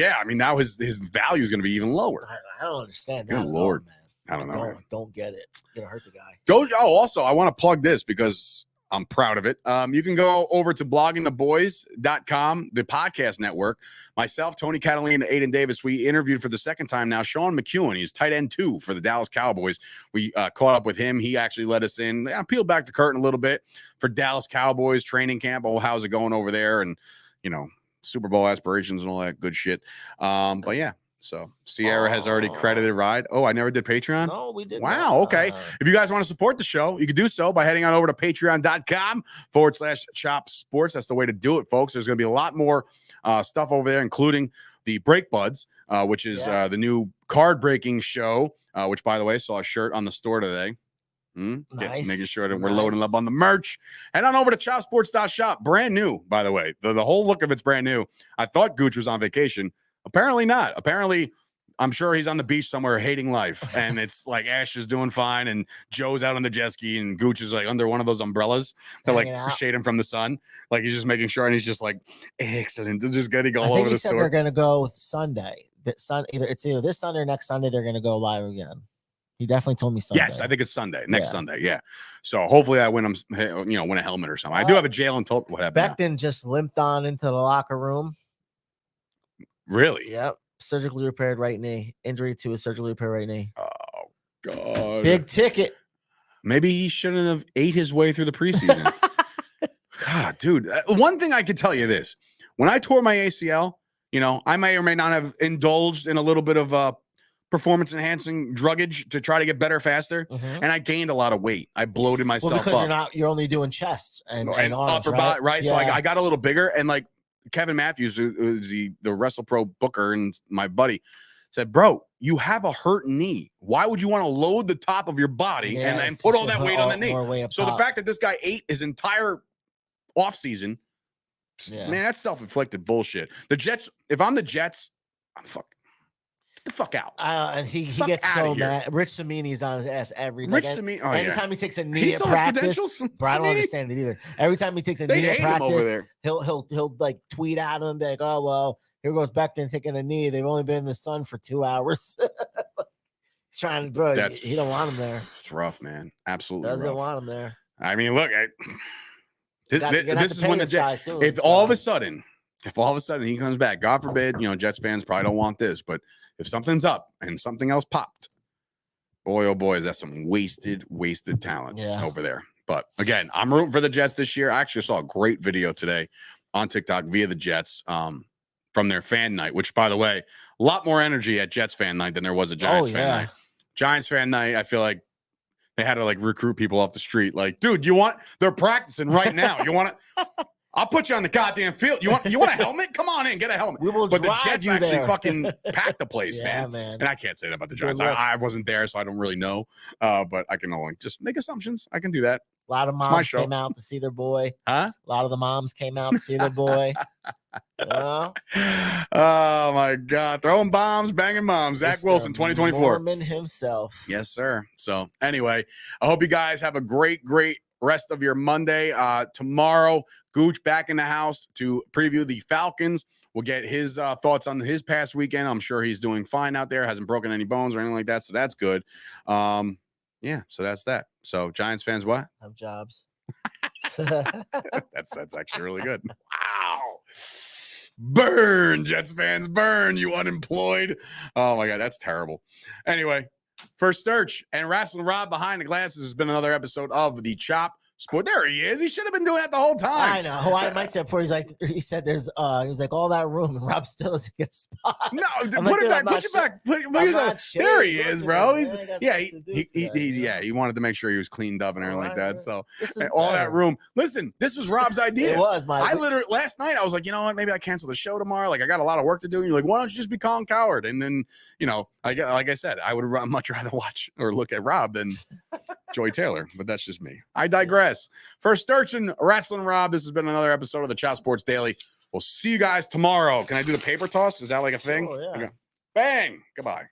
his value is going to be even lower. I don't understand that. Good Lord, man. I don't know. Don't get it. It's going to hurt the guy. Also, I want to plug this because I'm proud of it. You can go over to bloggingtheboys.com, the podcast network. Myself, Tony Catalina, Aiden Davis, we interviewed for the second time now Sean McEwen. He's tight end 2 for the Dallas Cowboys. We caught up with him. He actually let us in. I peeled back the curtain a little bit for Dallas Cowboys training camp. Oh, how's it going over there? And, Super Bowl aspirations and all that good shit. But yeah. So Sierra has already credited ride. Oh, I never did Patreon. No, we didn't. Wow. Okay. If you guys want to support the show, you can do so by heading on over to patreon.com/Chop Sports. That's the way to do it, folks. There's going to be a lot more stuff over there, including the Break Buds, which is the new card breaking show, which, by the way, saw a shirt on the store today. Nice. Making sure that we're loading up on the merch. Head on over to chopsports.shop. Brand new, by the way. The whole look of it's brand new. I thought Gooch was on vacation. Apparently not. Apparently, I'm sure he's on the beach somewhere hating life. And it's like Ash is doing fine. And Joe's out on the jet ski. And Gooch is like under one of those umbrellas that shade him from the sun. Like he's just making sure. And he's just like, excellent. They're just getting all over the store. They're going to go Sunday. It's either this Sunday or next Sunday. They're going to go live again. He definitely told me Sunday. Yes, I think it's Sunday. Next Sunday. Yeah. So hopefully I win him, win a helmet or something. I do have a Jalen Tote. What happened? Becton just limped on into the locker room. Really? Yep. surgically repaired right knee. Injury to a surgically repaired right knee. Oh God. Big ticket. Maybe he shouldn't have ate his way through the preseason. God, dude. One thing I could tell you this. When I tore my ACL, you know, I may or may not have indulged in a little bit of performance enhancing druggage to try to get better faster. And I gained a lot of weight. I bloated myself well, because up. you're only doing chest and arms, upper body, right? Yeah. So I got a little bigger, and like Kevin Matthews, who's the WrestlePro booker and my buddy, said, bro, you have a hurt knee. Why would you want to load the top of your body and put all that weight on the knee? So the fact that this guy ate his entire offseason, man, that's self-inflicted bullshit. The Jets, if I'm the Jets, I'm fucking get the fuck out. And he gets so mad. Rich Samini's on his ass every day. Anytime he takes a knee at practice, bro, I don't understand it either. Every time he takes a knee at practice, he'll like tweet at him like, oh well, here goes Becton taking a knee. They've only been in the sun for 2 hours. He's trying to, bro. He don't want him there. It's rough, man. Absolutely doesn't rough. Want him there. I mean, look, this is when the Jets. If all of a sudden he comes back, God forbid, you know, Jets fans probably don't want this, but if something's up and something else popped, boy, oh boy, is that some wasted talent over there. But again, I'm rooting for the Jets this year. I actually saw a great video today on TikTok via the Jets from their fan night, which, by the way, a lot more energy at Jets fan night than there was at Giants fan night. Giants fan night, I feel like they had to like recruit people off the street. Like, dude, they're practicing right now. You want to? I'll put you on the goddamn field. You want a helmet? Come on in, get a helmet. But the Jets actually there. Fucking packed the place, man. And I can't say that about the Giants. I wasn't there, so I don't really know. But I can only just make assumptions. I can do that. A lot of moms came out to see their boy. Huh? A lot of the moms came out to see their boy. Oh my God. Throwing bombs, banging moms. Zach Wilson, 2024. Mormon himself. Yes, sir. So anyway, I hope you guys have a great rest of your Monday. Tomorrow, Gooch back in the house to preview the Falcons. We'll get his thoughts on his past weekend. I'm sure he's doing fine out there. Hasn't broken any bones or anything like that. So that's good. Yeah, so that's that. So Giants fans, what? Have jobs. That's actually really good. Wow. Burn, Jets fans, burn, you unemployed. Oh my God, that's terrible. Anyway, for Sturch and Wrestling Rob behind the glasses has been another episode of The Chop Sport. There he is. He should have been doing that the whole time. I know. Hawaii Mike said before, he said there's he was like all that room and Rob still doesn't get a spot. No, put it back. Put it back. There he is, bro. He wanted to make sure he was cleaned up and everything like that. So all that room. Listen, this was Rob's idea. It was my. I literally last night I was like, you know what? Maybe I cancel the show tomorrow. Like I got a lot of work to do. And you're like, why don't you just be Colin Coward? And then like I said, I would much rather watch or look at Rob than Joy Taylor. But that's just me. I digress. For Sturch and Wrestling Rob, this has been another episode of the Chop Sports Daily. We'll see you guys tomorrow. Can I do the paper toss? Is that like a thing? Oh, yeah. Okay. Bang. Goodbye.